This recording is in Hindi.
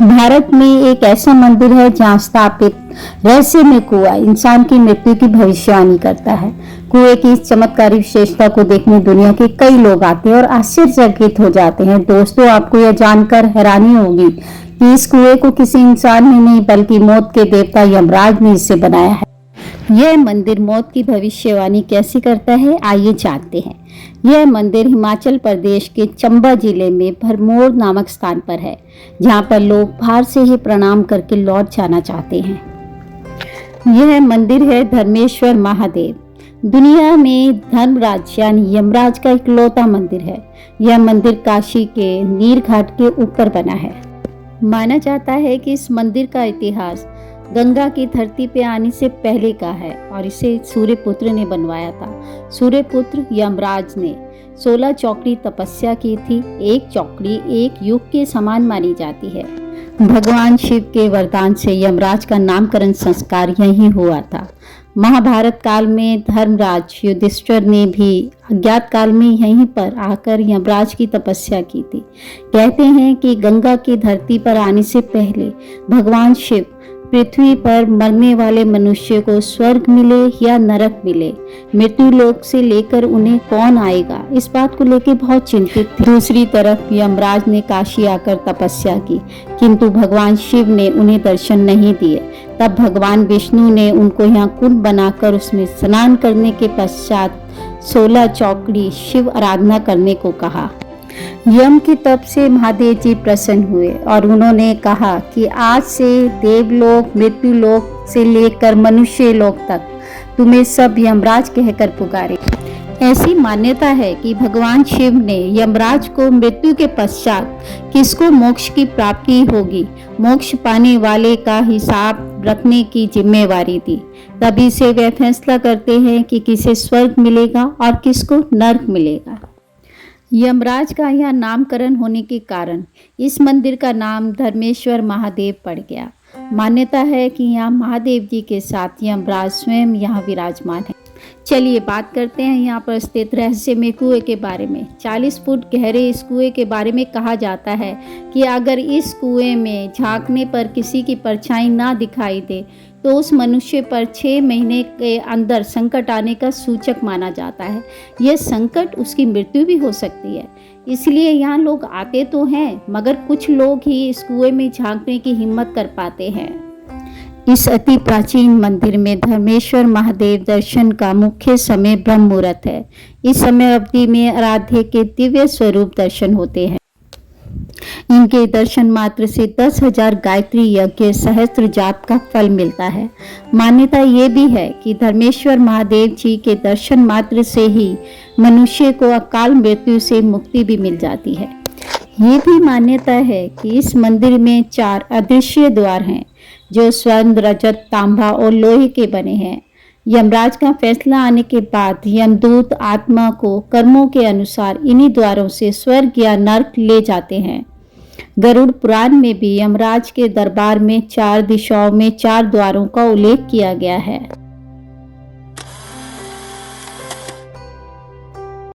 भारत में एक ऐसा मंदिर है जहाँ स्थापित रहस्यमय कुआं इंसान की मृत्यु की भविष्यवाणी करता है। कुएं की इस चमत्कारी विशेषता को देखने दुनिया के कई लोग आते हैं और आश्चर्यचकित हो जाते हैं। दोस्तों, आपको यह जानकर हैरानी होगी कि इस कुएं को किसी इंसान ने नहीं बल्कि मौत के देवता यमराज ने इसे बनाया है। यह मंदिर मौत की भविष्यवाणी कैसे करता है, आइए जानते हैं। यह मंदिर हिमाचल प्रदेश के चंबा जिले में भरमौर नामक स्थान पर है, जहां पर लोग बाहर से ही प्रणाम करके लौट जाना चाहते हैं। यह मंदिर है धर्मेश्वर महादेव। दुनिया में धर्मराज यानी यमराज का इकलौता मंदिर है। यह मंदिर काशी के नीर घाट के ऊपर बना है। माना जाता है कि इस मंदिर का इतिहास गंगा की धरती पे आने से पहले का है और इसे सूर्यपुत्र ने बनवाया था। सूर्यपुत्र यमराज ने 16 चौकड़ी तपस्या की थी। एक चौकड़ी एक युग के समान मानी जाती है। भगवान शिव के वरदान से यमराज का नामकरण संस्कार यहीं हुआ था। महाभारत काल में धर्मराज युधिष्ठिर ने भी अज्ञात काल में यहीं पर आकर यमराज की तपस्या की थी। कहते हैं कि गंगा की धरती पर आने से पहले भगवान शिव पृथ्वी पर मरने वाले मनुष्य को स्वर्ग मिले या नरक मिले, मृत्यु लोक से लेकर उन्हें कौन आएगा, इस बात को लेकर बहुत चिंतित थे। दूसरी तरफ यमराज ने काशी आकर तपस्या की, किंतु भगवान शिव ने उन्हें दर्शन नहीं दिए। तब भगवान विष्णु ने उनको यहाँ कुंड बनाकर उसमें स्नान करने के पश्चात 16 चौकड़ी शिव आराधना करने को कहा। यम की तप से महादेव जी प्रसन्न हुए और उन्होंने कहा कि आज से देवलोक, मृत्युलोक से लेकर मनुष्य लोक तक तुम्हें सब यमराज कहकर पुकारे। ऐसी मान्यता है कि भगवान शिव ने यमराज को मृत्यु के पश्चात किसको मोक्ष की प्राप्ति होगी, मोक्ष पाने वाले का हिसाब रखने की जिम्मेवारी दी। तभी से वे फैसला करते हैं कि किसे स्वर्ग मिलेगा और किसको नरक मिलेगा। यमराज का यहाँ नामकरण होने के कारण इस मंदिर का नाम धर्मेश्वर महादेव पड़ गया। मान्यता है कि यहाँ महादेव जी के साथ यमराज स्वयं यहाँ विराजमान है। चलिए बात करते हैं यहाँ पर स्थित रहस्यमय कुएं के बारे में। 40 फुट गहरे इस कुएं के बारे में कहा जाता है कि अगर इस कुएं में झांकने पर किसी की परछाई ना दिखाई दे तो उस मनुष्य पर 6 महीने के अंदर संकट आने का सूचक माना जाता है। यह संकट उसकी मृत्यु भी हो सकती है। इसलिए यहाँ लोग आते तो हैं, मगर कुछ लोग ही इस कुएं में झांकने की हिम्मत कर पाते हैं। इस अति प्राचीन मंदिर में धर्मेश्वर महादेव दर्शन का मुख्य समय ब्रह्म मुहूर्त है। इस समय अवधि में आराध्य के दिव्य स्वरूप दर्शन होते हैं। इनके दर्शन मात्र से 10,000 गायत्री यज्ञ सहस्त्र जाप का फल मिलता है। मान्यता ये भी है कि धर्मेश्वर महादेव जी के दर्शन मात्र से ही मनुष्य को अकाल मृत्यु से मुक्ति भी मिल जाती है। ये भी मान्यता है कि इस मंदिर में 4 अदृश्य द्वार हैं, जो स्वर्ण, रजत, तांबा और लोहे के बने हैं। यमराज का फैसला आने के बाद यमदूत आत्मा को कर्मों के अनुसार इन्हीं द्वारों से स्वर्ग या नरक ले जाते हैं। गरुड़ पुराण में भी यमराज के दरबार में 4 दिशाओं में 4 द्वारों का उल्लेख किया गया है।